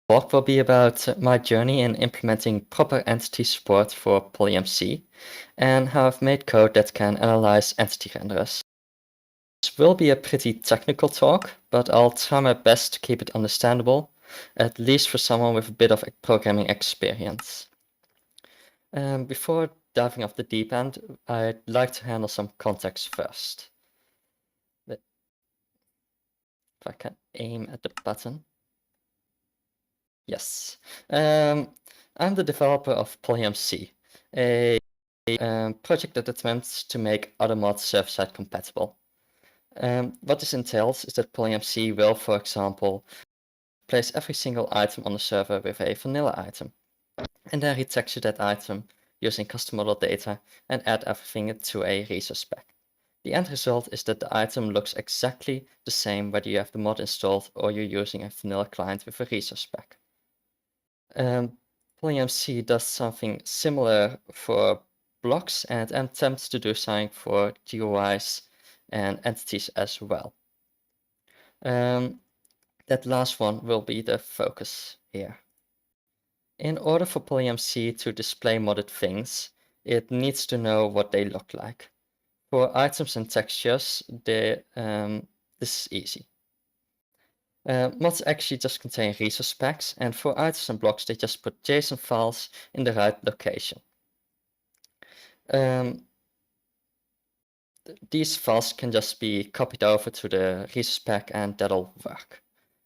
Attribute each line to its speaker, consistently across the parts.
Speaker 1: Talk will be about my journey in implementing proper entity support for PolyMC and how I've made code that can analyze entity renderers. This will be a pretty technical talk, but I'll try my best to keep it understandable, at least for someone with a bit of programming experience. Before diving off the deep end, I'd like to handle some context first. If I can aim at the button. Yes. I'm the developer of PolyMC, a project that attempts to make other mods server-side compatible. What this entails is that PolyMC will, for example, place every single item on the server with a vanilla item, and then retexture that item using custom model data and add everything to a resource spec. The end result is that the item looks exactly the same whether you have the mod installed or you're using a vanilla client with a resource spec. PolyMC does something similar for blocks and attempts to do something for GUIs and entities as well. That last one will be the focus here. In order for PolyMC to display modded things, it needs to know what they look like. For items and textures, this is easy. Mods actually just contain resource specs, and for items and blocks, they just put JSON files in the right location. These files can just be copied over to the resource spec and that'll work.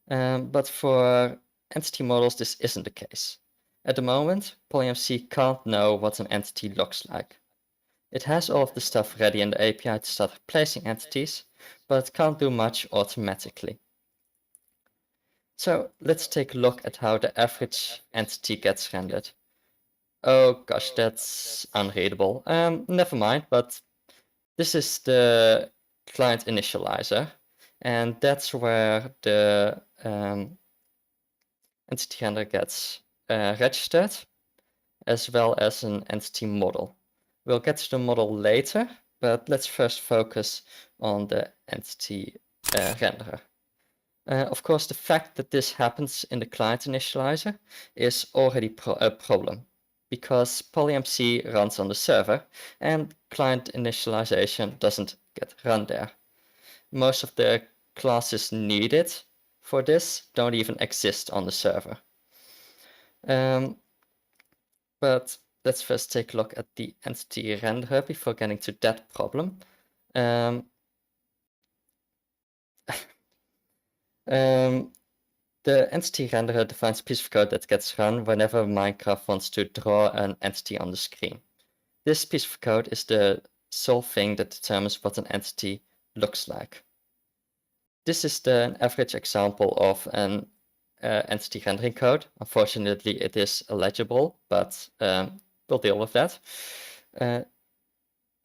Speaker 1: But for entity models, this isn't the case. At the moment, PolyMC can't know what an entity looks like. It has all of the stuff ready in the API to start replacing entities, but it can't do much automatically. So let's take a look at how the average entity gets rendered. Oh gosh, that's unreadable. Never mind, but this is the client initializer, and that's where the entity render gets registered, as well as an entity model. We'll get to the model later, but let's first focus on the entity renderer. Of course, the fact that this happens in the client initializer is already a problem, because PolyMC runs on the server and client initialization doesn't get run there. Most of the classes needed for this don't even exist on the server. But let's first take a look at the entity renderer before getting to that problem. The entity renderer defines a piece of code that gets run whenever Minecraft wants to draw an entity on the screen. This piece of code is the sole thing that determines what an entity looks like. This is an average example of an entity rendering code. Unfortunately, it is illegible, but we'll deal with that.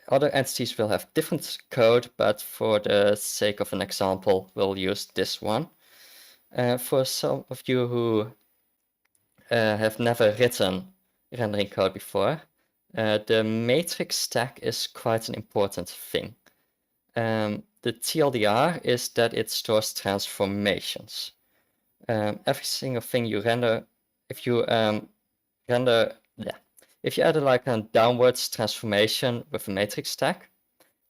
Speaker 1: Other entities will have different code, but for the sake of an example, we'll use this one. For some of you who have never written rendering code before, the matrix stack is quite an important thing. The TLDR is that it stores transformations. Every single thing you render, if you add like a downwards transformation with a matrix stack,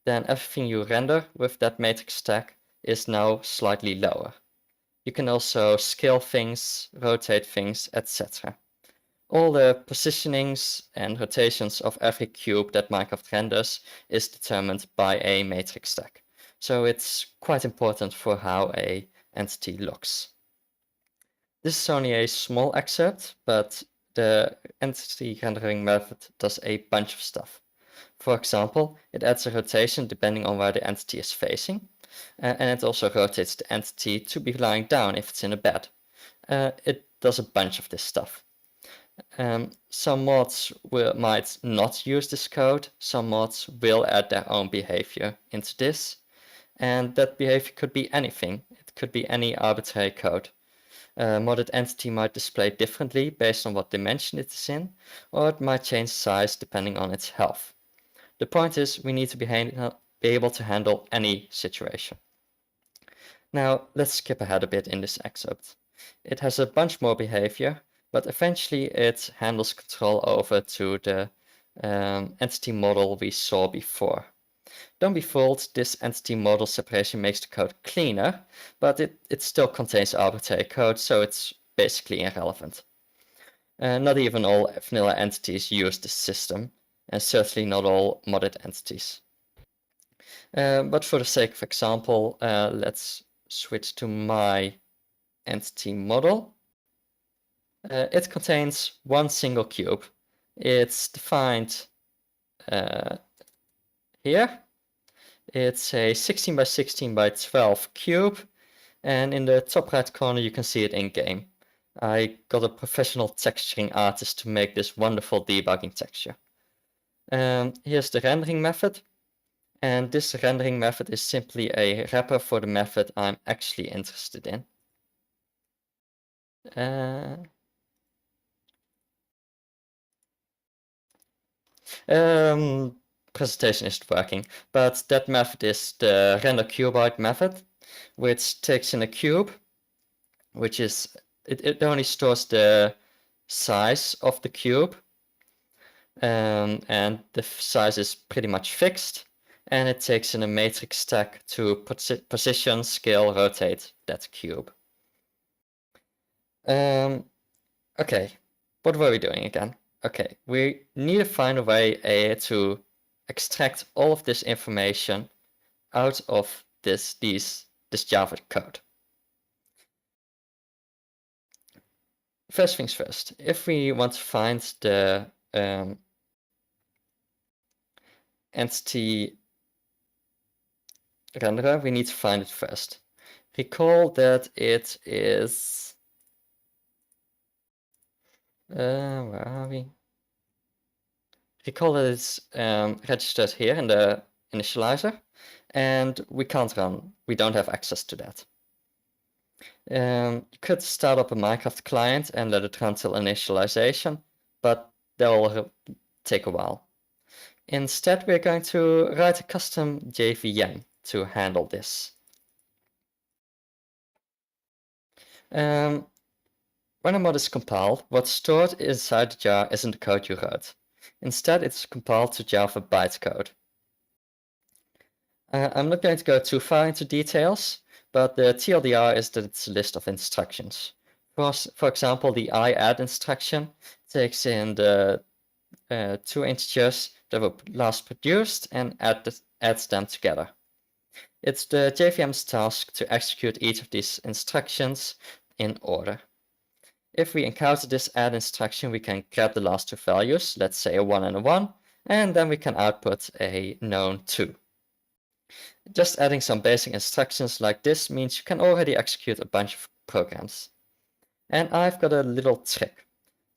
Speaker 1: then everything you render with that matrix stack is now slightly lower. You can also scale things, rotate things, etc. All the positionings and rotations of every cube that Minecraft renders is determined by a matrix stack. So it's quite important for how an entity looks. This is only a small excerpt, but the entity rendering method does a bunch of stuff. For example, it adds a rotation depending on where the entity is facing, and it also rotates the entity to be lying down if it's in a bed. It does a bunch of this stuff. Some mods might not use this code, some mods will add their own behavior into this, and that behavior could be anything. It could be any arbitrary code. A modded entity might display differently based on what dimension it is in, or it might change size depending on its health. The point is, we need to be able to handle any situation. Now, let's skip ahead a bit in this excerpt. It has a bunch more behavior, but eventually it handles control over to the entity model we saw before. Don't be fooled, this entity model separation makes the code cleaner, but it still contains arbitrary code, so it's basically irrelevant. Not even all vanilla entities use this system, and certainly not all modded entities. But for the sake of example, let's switch to my entity model. It contains one single cube. It's defined here. It's a 16 by 16 by 12 cube, and in the top right corner you can see it in game. I got a professional texturing artist to make this wonderful debugging texture. Here's the rendering method, and this rendering method is simply a wrapper for the method I'm actually interested in. Presentation isn't working, but that method is the render cuboid method, which takes in a cube, which is, it only stores the size of the cube, and the size is pretty much fixed, and it takes in a matrix stack to position, scale, rotate that cube. Okay, what were we doing again? Okay, we need to find a way to extract all of this information out of this Java code. First things first, if we want to find the entity renderer, we need to find it first. Recall that it is where are we? Recall that it's registered here in the initializer, and we can't run. We don't have access to that. You could start up a Minecraft client and let it run till initialization, but that will take a while. Instead, we're going to write a custom JVM to handle this. When a mod is compiled, what's stored inside the jar isn't the code you wrote. Instead, it's compiled to Java bytecode. I'm not going to go too far into details, but the TLDR is that it's a list of instructions. For example, the iadd instruction takes in the two integers that were last produced and adds them together. It's the JVM's task to execute each of these instructions in order. If we encounter this add instruction, we can grab the last two values, let's say a 1 and a 1, and then we can output a known 2. Just adding some basic instructions like this means you can already execute a bunch of programs. And I've got a little trick.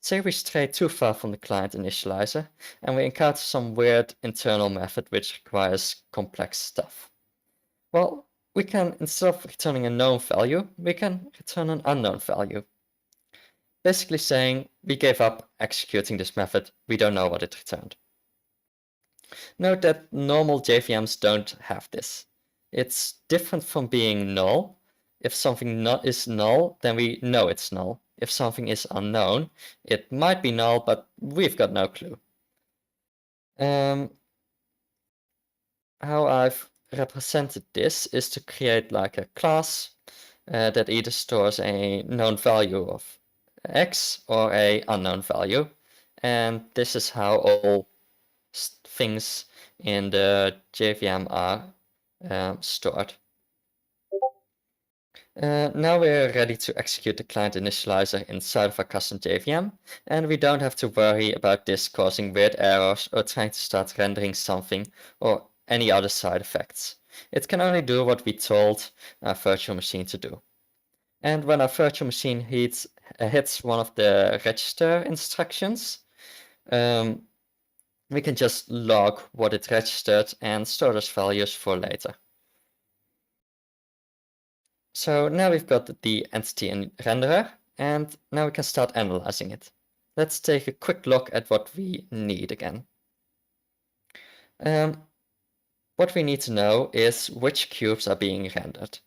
Speaker 1: Say we stray too far from the client initializer, and we encounter some weird internal method which requires complex stuff. Well, we can, instead of returning a known value, we can return an unknown value. Basically saying, we gave up executing this method, we don't know what it returned. Note that normal JVMs don't have this. It's different from being null. If something is null, then we know it's null. If something is unknown, it might be null, but we've got no clue. How I've represented this is to create like a class that either stores a known value of X or a unknown value, and this is how all things in the JVM are stored. Now we're ready to execute the client initializer inside of our custom JVM, and we don't have to worry about this causing weird errors or trying to start rendering something or any other side effects. It can only do what we told our virtual machine to do. And when our virtual machine hits one of the register instructions, we can just log what it registered and store those values for later. So now we've got the entity in renderer, and now we can start analyzing it. Let's take a quick look at what we need again. What we need to know is which cubes are being rendered.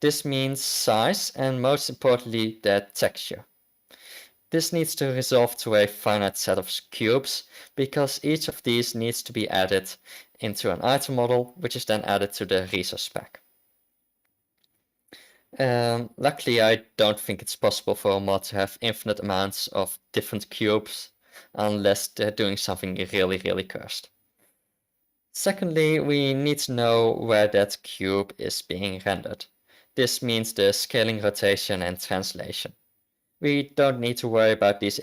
Speaker 1: This means size and most importantly the texture. This needs to resolve to a finite set of cubes because each of these needs to be added into an item model, which is then added to the resource spec. Luckily, I don't think it's possible for a mod to have infinite amounts of different cubes unless they're doing something really cursed. Secondly, we need to know where that cube is being rendered. This means the scaling, rotation, and translation. We don't need to worry about these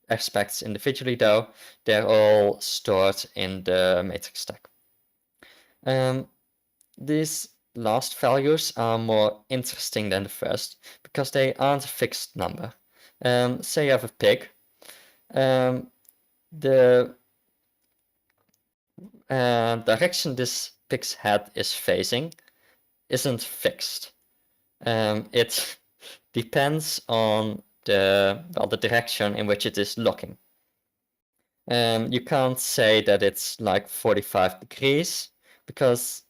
Speaker 1: aspects individually though, they're all stored in the matrix stack. These last values are more interesting than the first because they aren't a fixed number. Say you have a pig. The direction this pig's head is facing isn't fixed. It depends on the direction in which it is looking. You can't say that it's like 45 degrees because,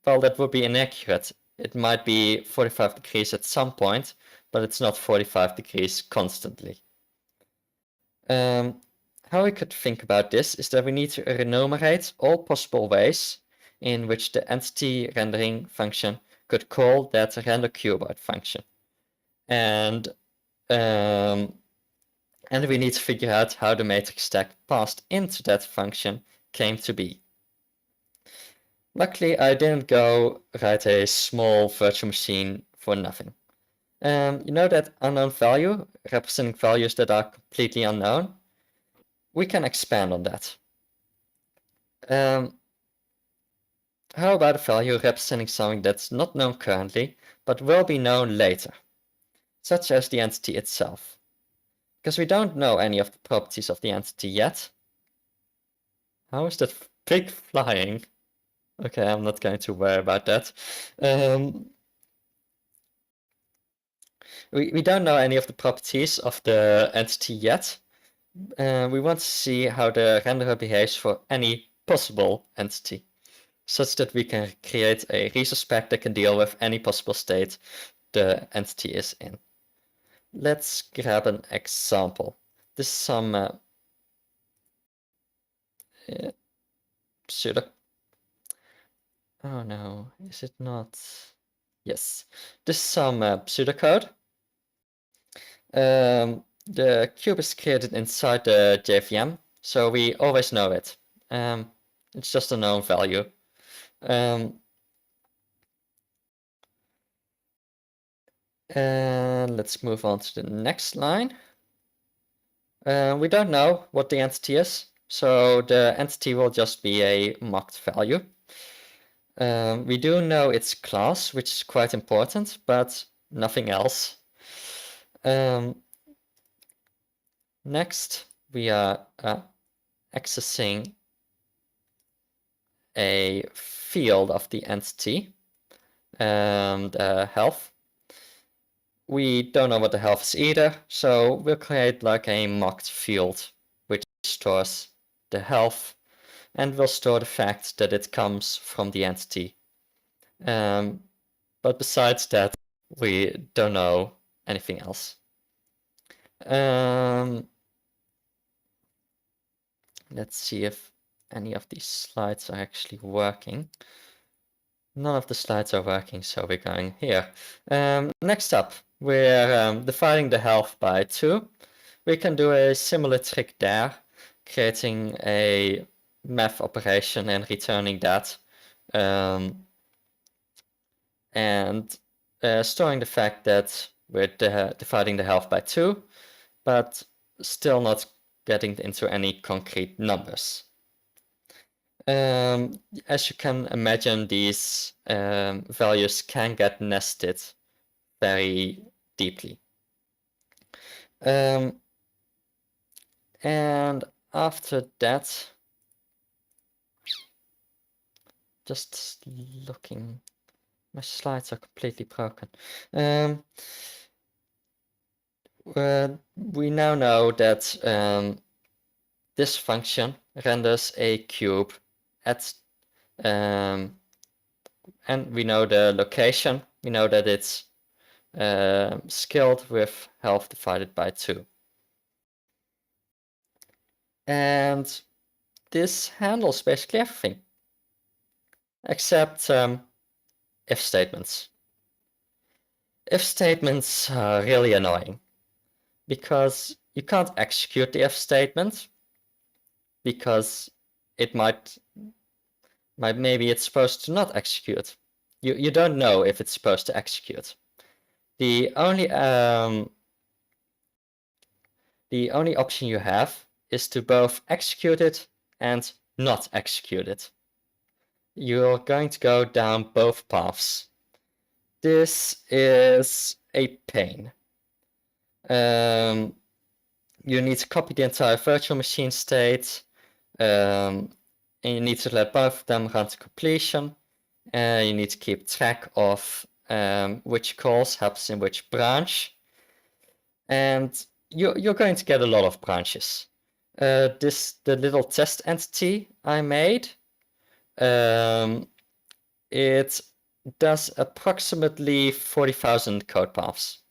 Speaker 1: well, that would be inaccurate. It might be 45 degrees at some point, but it's not 45 degrees constantly. How we could think about this is that we need to enumerate all possible ways in which the entity rendering function could call that render cuboid function. And we need to figure out how the matrix stack passed into that function came to be. Luckily, I didn't go write a small virtual machine for nothing. You know that unknown value, representing values that are completely unknown? We can expand on that. How about a value representing something that's not known currently, but will be known later, such as the entity itself? Because we don't know any of the properties of the entity yet. How is that pig flying? Okay, I'm not going to worry about that. We don't know any of the properties of the entity yet. We want to see how the renderer behaves for any possible entity, such that we can create a resource spec that can deal with any possible state the entity is in. Let's grab an example. This is some pseudo. Oh no, is it not? Yes, this is some pseudocode. The cube is created inside the JVM, so we always know it. It's just a known value. And let's move on to the next line. We don't know what the entity is, so the entity will just be a mocked value. We do know its class, which is quite important, but nothing else. Next, we are accessing a field of the entity, the health. We don't know what the health is either, so we'll create like a mocked field which stores the health and will store the fact that it comes from the entity. But besides that, we don't know anything else. Let's see if any of these slides are actually working. None of the slides are working, so we're going here. Next up, we're dividing the health by 2. We can do a similar trick there, creating a math operation and returning that. And storing the fact that we're dividing the health by 2, but still not getting into any concrete numbers. As you can imagine, these values can get nested very deeply. And after that, just looking, my slides are completely broken. We now know that this function renders a cube at, and we know the location we know that it's scaled with health divided by 2. And this handles basically everything, except if statements. If statements are really annoying, because you can't execute the if statement, because it maybe it's supposed to not execute. You don't know if it's supposed to execute. The only option you have is to both execute it and not execute it. You're going to go down both paths. This is a pain. You need to copy the entire virtual machine state, and you need to let both of them run to completion. You need to keep track of which calls happens in which branch, and you're going to get a lot of branches. The little test entity I made, it does approximately 40,000 code paths.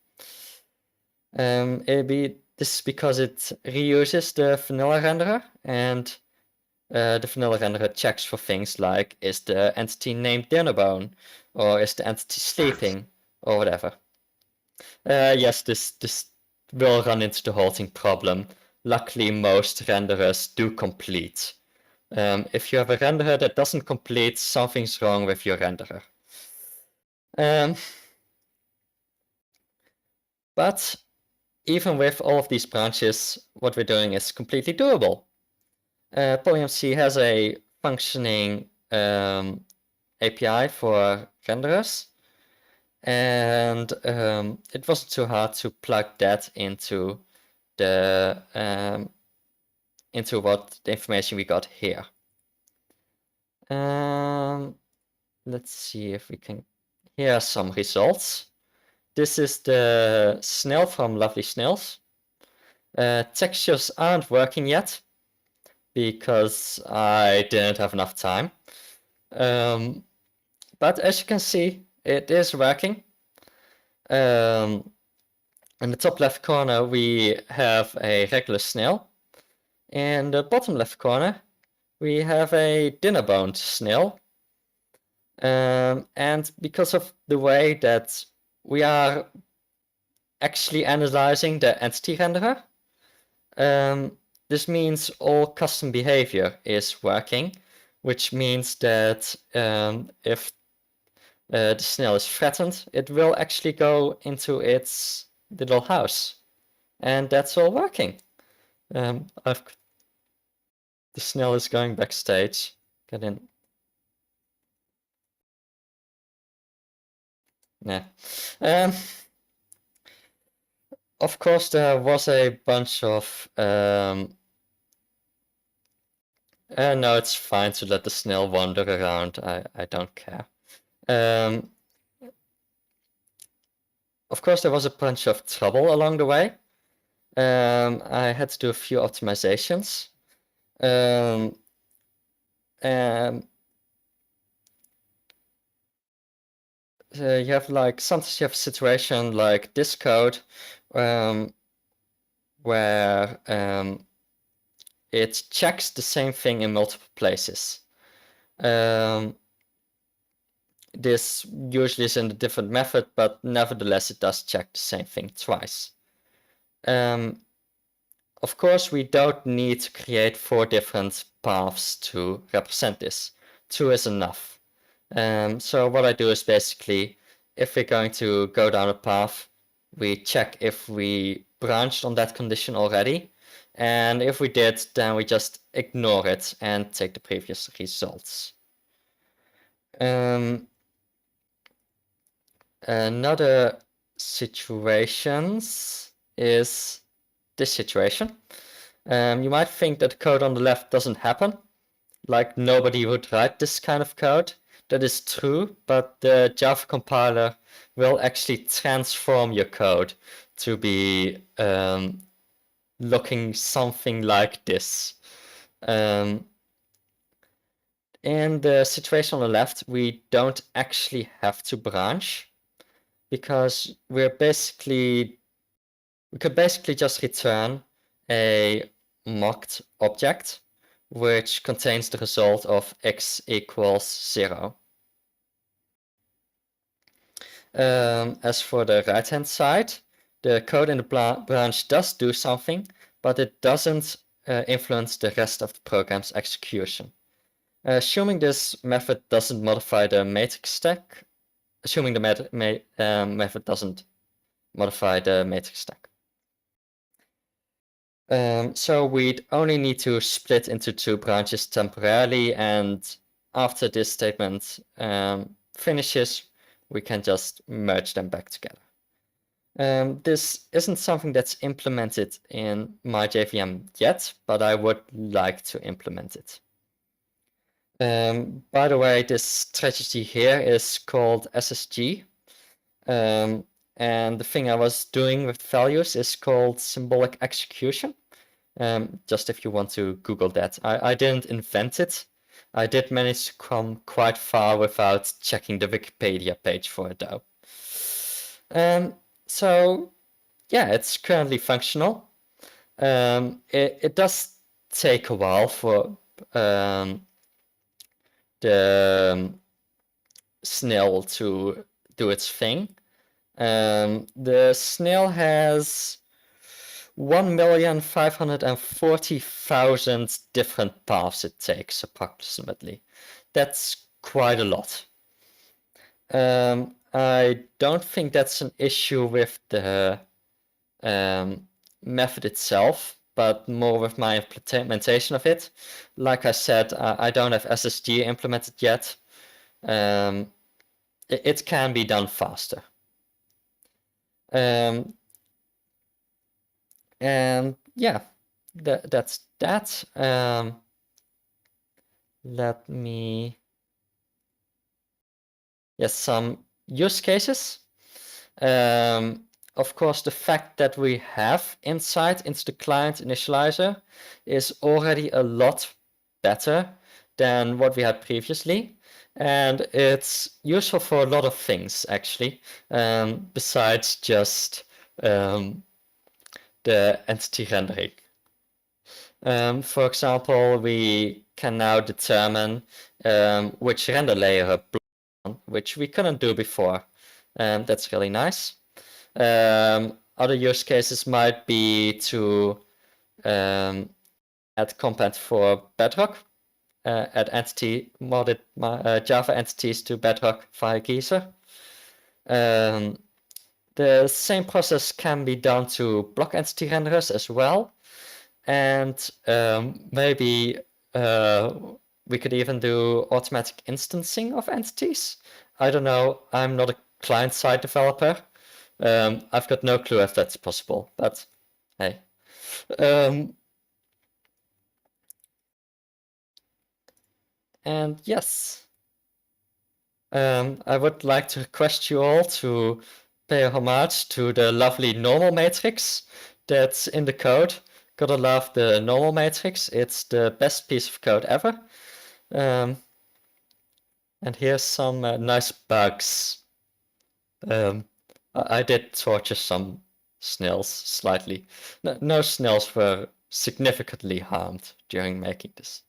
Speaker 1: This is because it reuses the vanilla renderer, and the vanilla renderer checks for things like, is the entity named Dinnerbone, or is the entity sleeping, or whatever. Yes, this will run into the halting problem. Luckily, most renderers do complete. If you have a renderer that doesn't complete, something's wrong with your renderer. But even with all of these branches, what we're doing is completely doable. PolyMC has a functioning API for renderers, and it wasn't too hard to plug that into the information we got here. Let's see if we can. Here are some results. This is the snail from Lovely Snails. Textures aren't working yet because I didn't have enough time. But as you can see, it is working. In the top left corner, we have a regular snail. In the bottom left corner, we have a dinner-boned snail. And because of the way that we are actually analyzing the entity renderer, this means all custom behavior is working, which means that if the snail is threatened, it will actually go into its little house. And that's all working. The snail is going backstage. Get in. Nah. Of course, there was a bunch of... no, it's fine to let the snail wander around. I don't care. Of course, there was a bunch of trouble along the way. I had to do a few optimizations. You have sometimes you have a situation like this code where it checks the same thing in multiple places. This usually is in a different method, but nevertheless it does check the same thing twice. Of course, we don't need to create 4 different paths to represent this. 2 is enough. So what I do is basically, if we're going to go down a path, we check if we branched on that condition already. And if we did, then we just ignore it and take the previous results. Another situations is this situation. You might think that the code on the left doesn't happen, like nobody would write this kind of code. That is true, but the Java compiler will actually transform your code to be looking something like this. In the situation on the left, we don't actually have to branch. because we could basically just return a mocked object which contains the result of x equals 0. As for the right-hand side, the code in the branch does do something, but it doesn't influence the rest of the program's execution. Assuming this method doesn't modify the matrix stack, assuming the method doesn't modify the matrix stack. So we'd only need to split into two branches temporarily, and after this statement finishes, we can just merge them back together. This isn't something that's implemented in my JVM yet, but I would like to implement it. By the way, this strategy here is called SSG. And the thing I was doing with values is called symbolic execution. Just if you want to Google that. I didn't invent it. I did manage to come quite far without checking the Wikipedia page for it though. So yeah, it's currently functional. It does take a while for the snail to do its thing. The snail has 1,540,000 different paths it takes approximately. That's quite a lot. I don't think that's an issue with the method itself, but more with my implementation of it. Like I said, I don't have SSG implemented yet. It can be done faster. And yeah, that's that. Let me, yes, some use cases. Of course, the fact that we have insight into the client initializer is already a lot better than what we had previously. And it's useful for a lot of things, actually, besides just the entity rendering. For example, we can now determine which render layer a block on, which we couldn't do before. That's really nice. Other use cases might be to add compat for Bedrock, add entity modded Java entities to Bedrock via Geyser. The same process can be done to block entity renderers as well. And maybe we could even do automatic instancing of entities. I don't know. I'm not a client-side developer. I've got no clue if that's possible, but hey. And yes, I would like to request you all to pay homage to the lovely normal matrix that's in the code. Gotta love the normal matrix. It's the best piece of code ever. And here's some nice bugs. I did torture some snails slightly. No snails were significantly harmed during making this.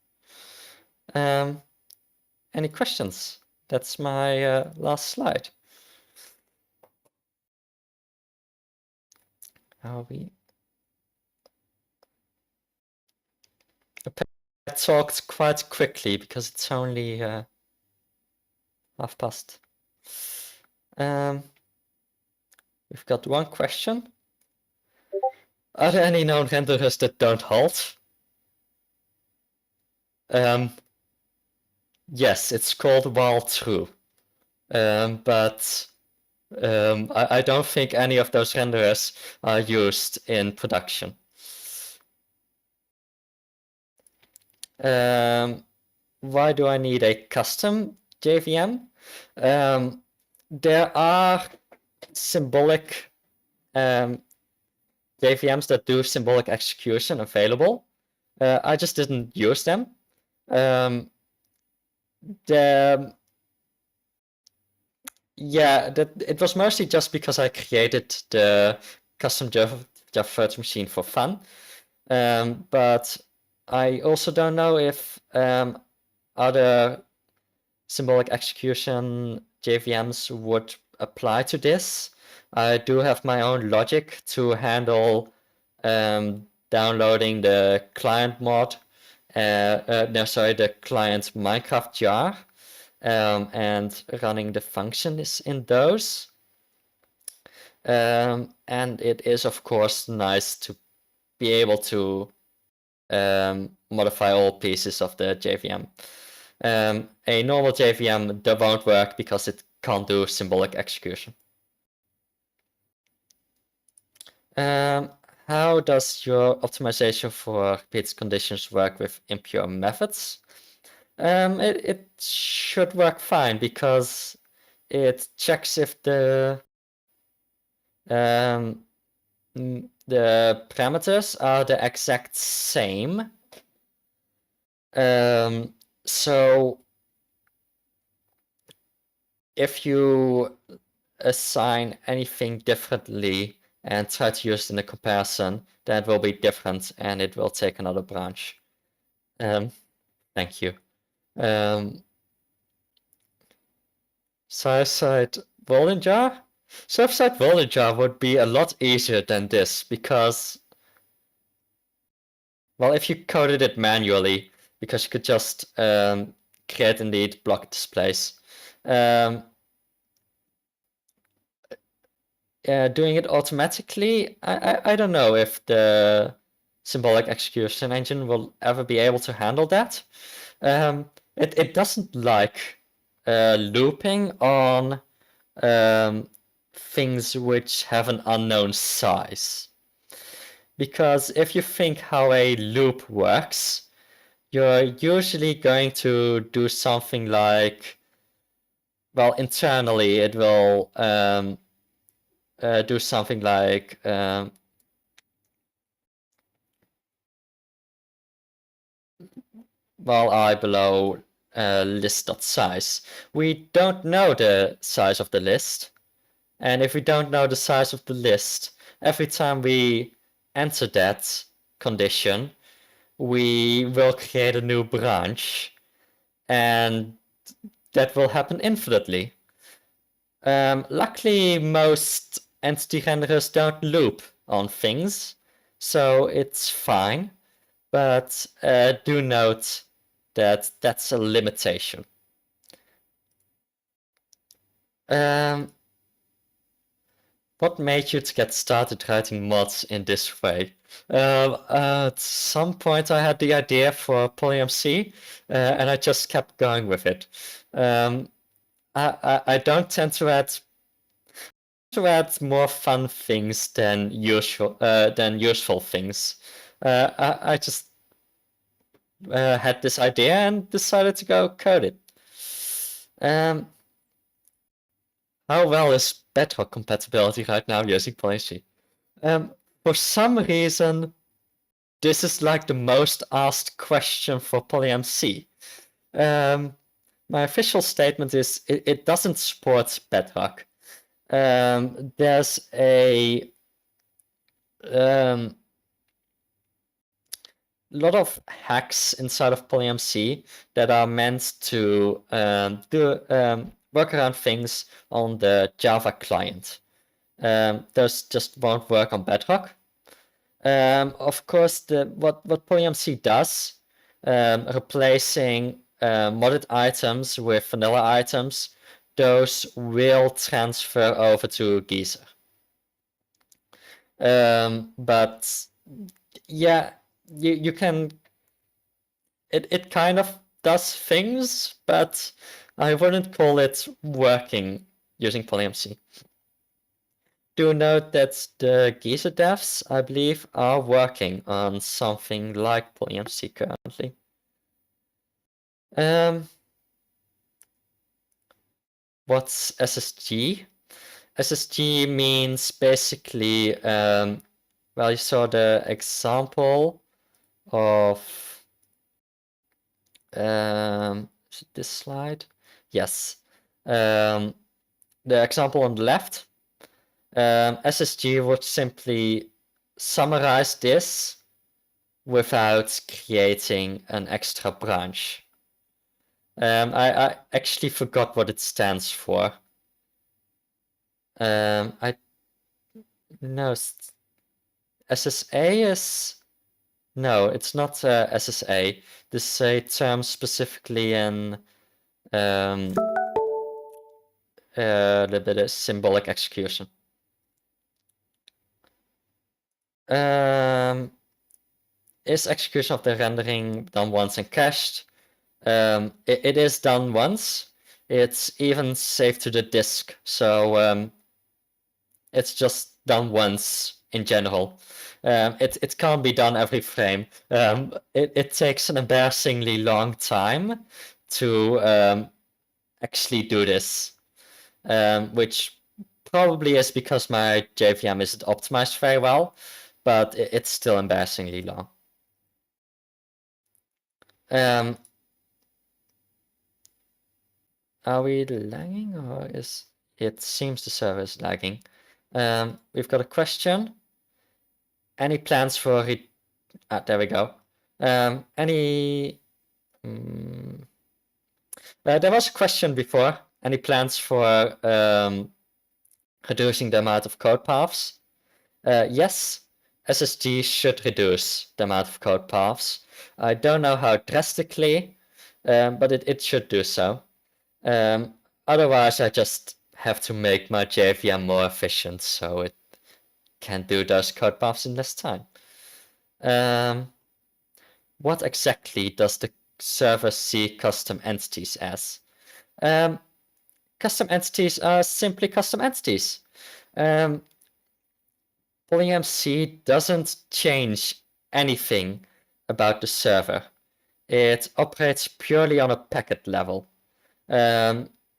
Speaker 1: Any questions? That's my last slide. Are we? I talked quite quickly because it's only past. We've got one question. Are there any known renderers that don't halt? Yes, it's called while true. But I don't think any of those renderers are used in production. Why do I need a custom JVM? There are symbolic JVMs that do symbolic execution available. I just didn't use them. Yeah, it was mostly just because I created the custom Java virtual machine for fun. But I also don't know if other symbolic execution JVMs would apply to this. I do have my own logic to handle downloading the client mod, the client Minecraft jar, and running the functions in those. And it is, of course, nice to be able to modify all pieces of the JVM. A normal JVM that won't work because it can't do symbolic execution. How does your optimization for repeat conditions work with impure methods? It should work fine because it checks if the parameters are the exact same. So if you assign anything differently and try to use it in a comparison, then it will be different and it will take another branch. Thank you. Server-side Bollinger? Server-side Bollinger would be a lot easier than this because, well, if you coded it manually, because you could just create indeed block displays. Doing it automatically, I don't know if the symbolic execution engine will ever be able to handle that. It doesn't like looping on things which have an unknown size. Because if you think how a loop works, you're usually going to do something like, well, internally it will do something like while I below list.size. We don't know the size of the list, and if we don't know the size of the list, every time we enter that condition, we will create a new branch, and that will happen infinitely. Luckily, most entity renderers don't loop on things, so it's fine. But do note that that's a limitation. What made you to get started writing mods in this way? At some point I had the idea for PolyMC, and I just kept going with it. I don't tend to add more fun things than useful things. I just had this idea and decided to go code it. How well is Bedrock compatibility right now using PolyMC? For some reason, this is like the most asked question for PolyMC. My official statement is it doesn't support Bedrock. There's a lot of hacks inside of PolyMC that are meant to work around things on the Java client. Those just won't work on Bedrock. Of course, what PolyMC does, replacing modded items with vanilla items, those will transfer over to Geyser. But yeah, you can. It kind of does things, but I wouldn't call it working using PolyMC. Do note that the Geyser devs, I believe, are working on something like PolyMC currently. What's SSG? SSG means basically, well, you saw the example of this slide. Yes. the example on the left, SSG would simply summarize this without creating an extra branch. I actually forgot what it stands for. I no, SSA is no, it's not SSA. This is a term specifically in the bit of symbolic execution. Is execution of the rendering done once and cached? It is done once. It's even saved to the disk, so it's just done once in general. It can't be done every frame. It takes an embarrassingly long time to actually do this, which probably is because my JVM isn't optimized very well, but it's still embarrassingly long. Are we lagging, or is it seems the server is lagging? We've got a question. Any plans for there we go. There was a question before. Any plans for reducing the amount of code paths? Yes, SSG should reduce the amount of code paths. I don't know how drastically, but it should do so. Otherwise, I just have to make my JVM more efficient so it can do those code paths in less time. What exactly does the server see custom entities as? Custom entities are simply custom entities. PolyMC doesn't change anything about the server. It operates purely on a packet level.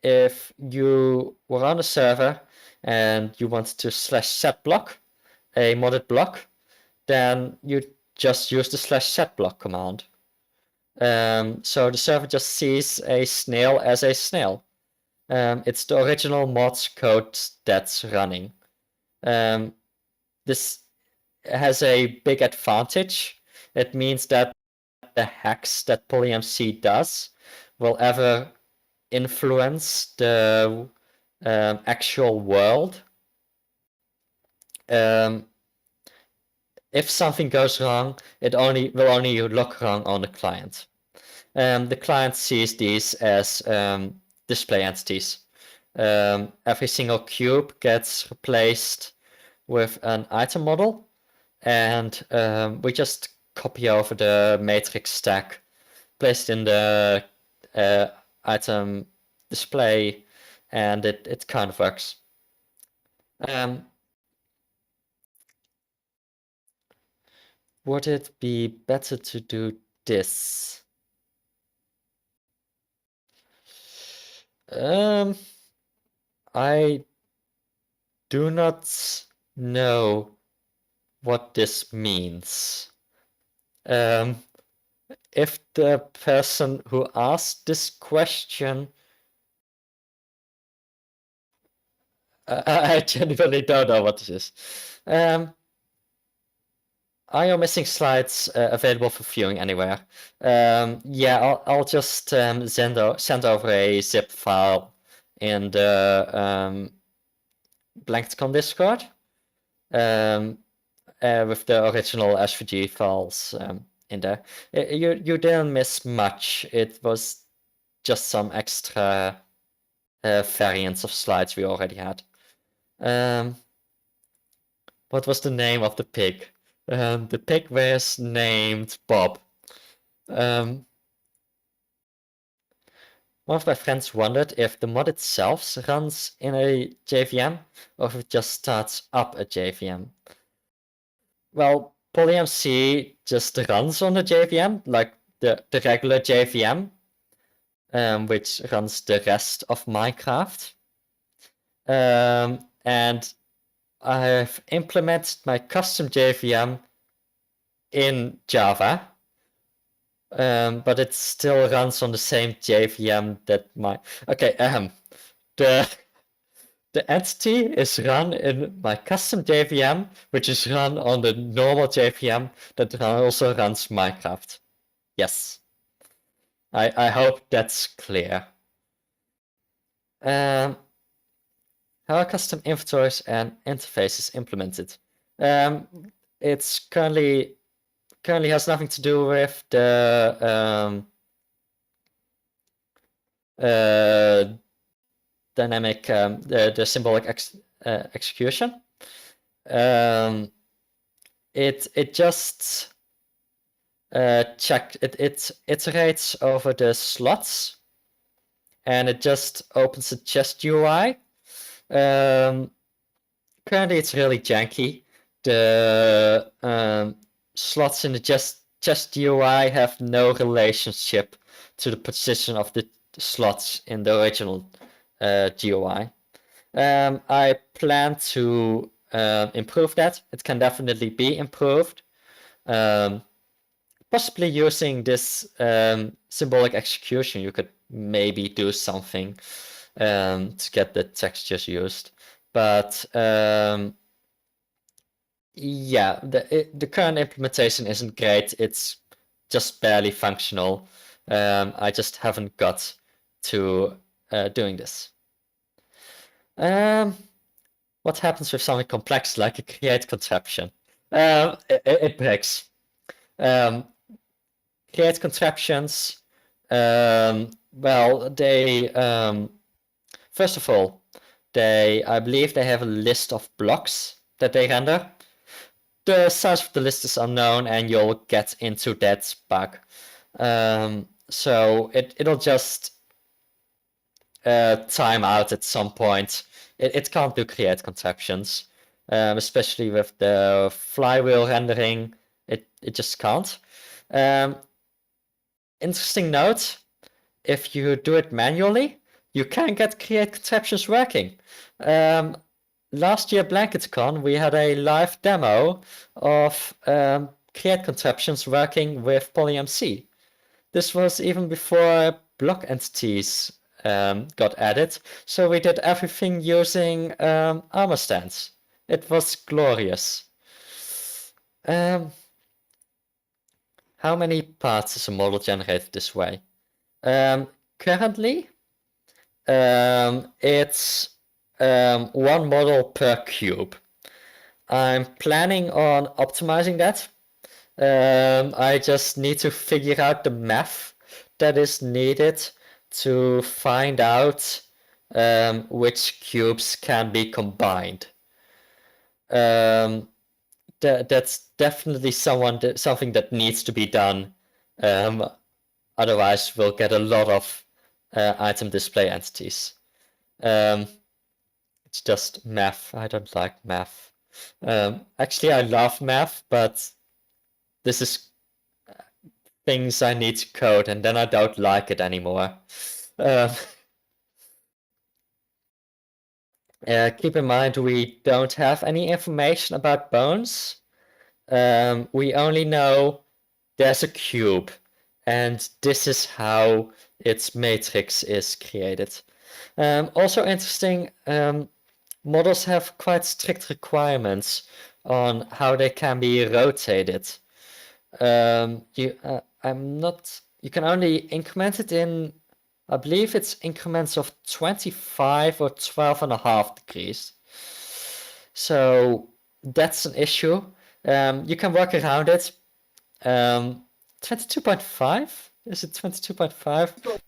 Speaker 1: If you were on a server and you wanted to /set block a modded block, then you just use the /set block command. So the server just sees a snail as a snail. It's the original mod code that's running. This has a big advantage. It means that the hacks that PolyMC does will ever influence the actual world. If something goes wrong, it will only look wrong on the client. The client sees these as display entities. Every single cube gets replaced with an item model, and we just copy over the matrix stack, place it in the item display, and it kind of works. Would it be better to do this? I do not know what this means. If the person who asked this question, I genuinely don't know what this is. Are your missing slides available for viewing anywhere? Yeah, I'll just send over a zip file in the BlanketCon Discord with the original SVG files in there. You didn't miss much. It was just some extra variants of slides we already had. What was the name of the pig? The pig was named Bob. One of my friends wondered if the mod itself runs in a JVM or if it just starts up a JVM. Well, PolyMC just runs on a JVM, like the regular JVM, which runs the rest of Minecraft. And I've implemented my custom JVM in Java, but it still runs on the same JVM that my... Okay, the entity is run in my custom JVM, which is run on the normal JVM that also runs Minecraft. Yes. I hope that's clear. How are custom inventories and interfaces implemented? It's currently has nothing to do with the dynamic the symbolic execution. It just it iterates over the slots, and it just opens the chest UI. Currently, it's really janky. The slots in the chest UI have no relationship to the position of the slots in the original GUI. I plan to improve that. It can definitely be improved. Possibly using this symbolic execution, you could maybe do something to get the textures used. But yeah, the current implementation isn't great. It's just barely functional. I just haven't got to doing this. What happens with something complex like a create contraption? It breaks. Create contraptions, well, they first of all, I believe they have a list of blocks that they render. The size of the list is unknown, and you'll get into that bug. So it'll just time out at some point. It can't do create contraptions, especially with the flywheel rendering. It just can't. Interesting note, if you do it manually, you can get create contraptions working. Last year, BlanketCon, we had a live demo of create contraptions working with PolyMC. This was even before block entities got added, so we did everything using armor stands. It was glorious. How many parts is a model generated this way? Currently, it's one model per cube. I'm planning on optimizing that. I just need to figure out the math that is needed to find out which cubes can be combined. That's definitely something that needs to be done. Otherwise, we'll get a lot of item display entities. It's just math. I don't like math. Actually, I love math, but this is things I need to code, and then I don't like it anymore. Keep in mind, we don't have any information about bones. We only know there's a cube, and this is how its matrix is created. Also interesting, models have quite strict requirements on how they can be rotated. You can only increment it in, I believe it's increments of 25 or 12.5 degrees. So that's an issue. You can work around it. 22.5? Is it 22.5?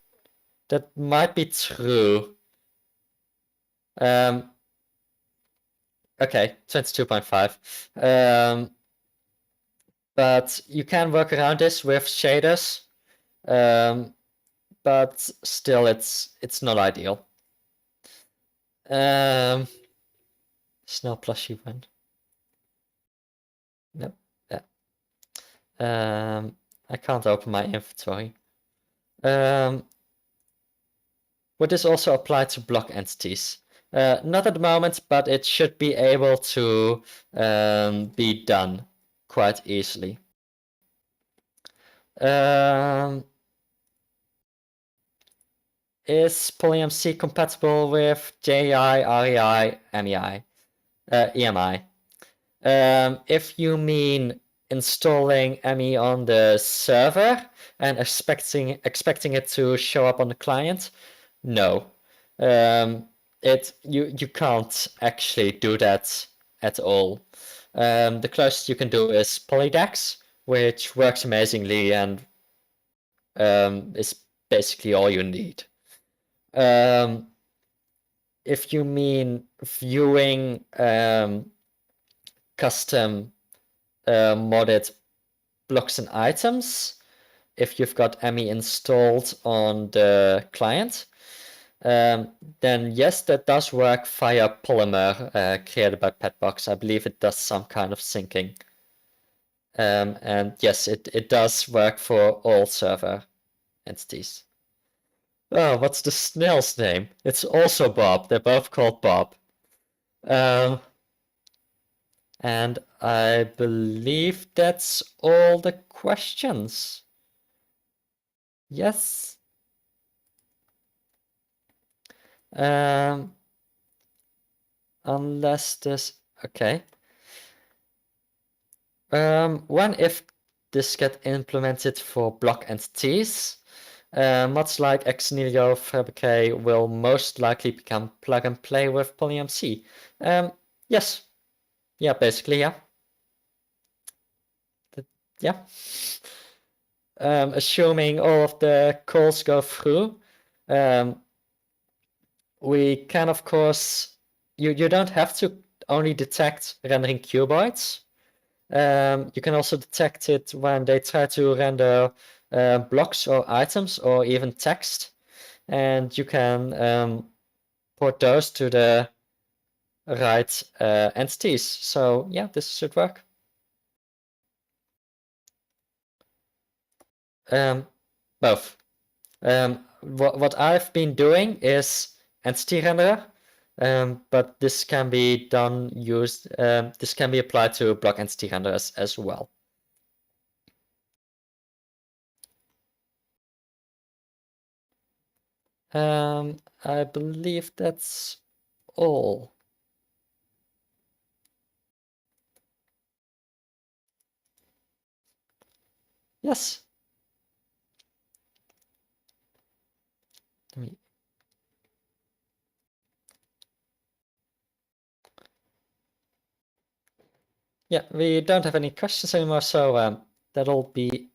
Speaker 1: That might be true. Okay, 22.5. But you can work around this with shaders. But still, it's not ideal. Snell plushie win. Nope. Yeah. I can't open my inventory. Would this also apply to block entities? Not at the moment, but it should be able to be done quite easily. is PolyMC compatible with JEI, REI, MEI, EMI? If you mean installing ME on the server and expecting it to show up on the client, no. You can't actually do that at all. The closest you can do is Polydex, which works amazingly and is basically all you need. If you mean viewing custom modded blocks and items, if you've got ME installed on the client, then yes, that does work via Polymer created by Petbox. I believe it does some kind of syncing. And yes, it does work for all server entities. Oh, what's the snail's name? It's also Bob. They're both called Bob. And I believe that's all the questions. Yes. Unless this, okay. When if this get implemented for block entities, mods like Xnilio Fabric will most likely become plug and play with PolyMC. Yes. Yeah, basically, yeah. Yeah. Assuming all of the calls go through, we can, of course, you don't have to only detect rendering cuboids. You can also detect it when they try to render blocks or items or even text, and you can port those to the right entities. So yeah, this should work. Both. What I've been doing is entity renderer, but this can be this can be applied to block entity renderers as well. I believe that's all. Yes. Yeah, we don't have any questions anymore, so that'll be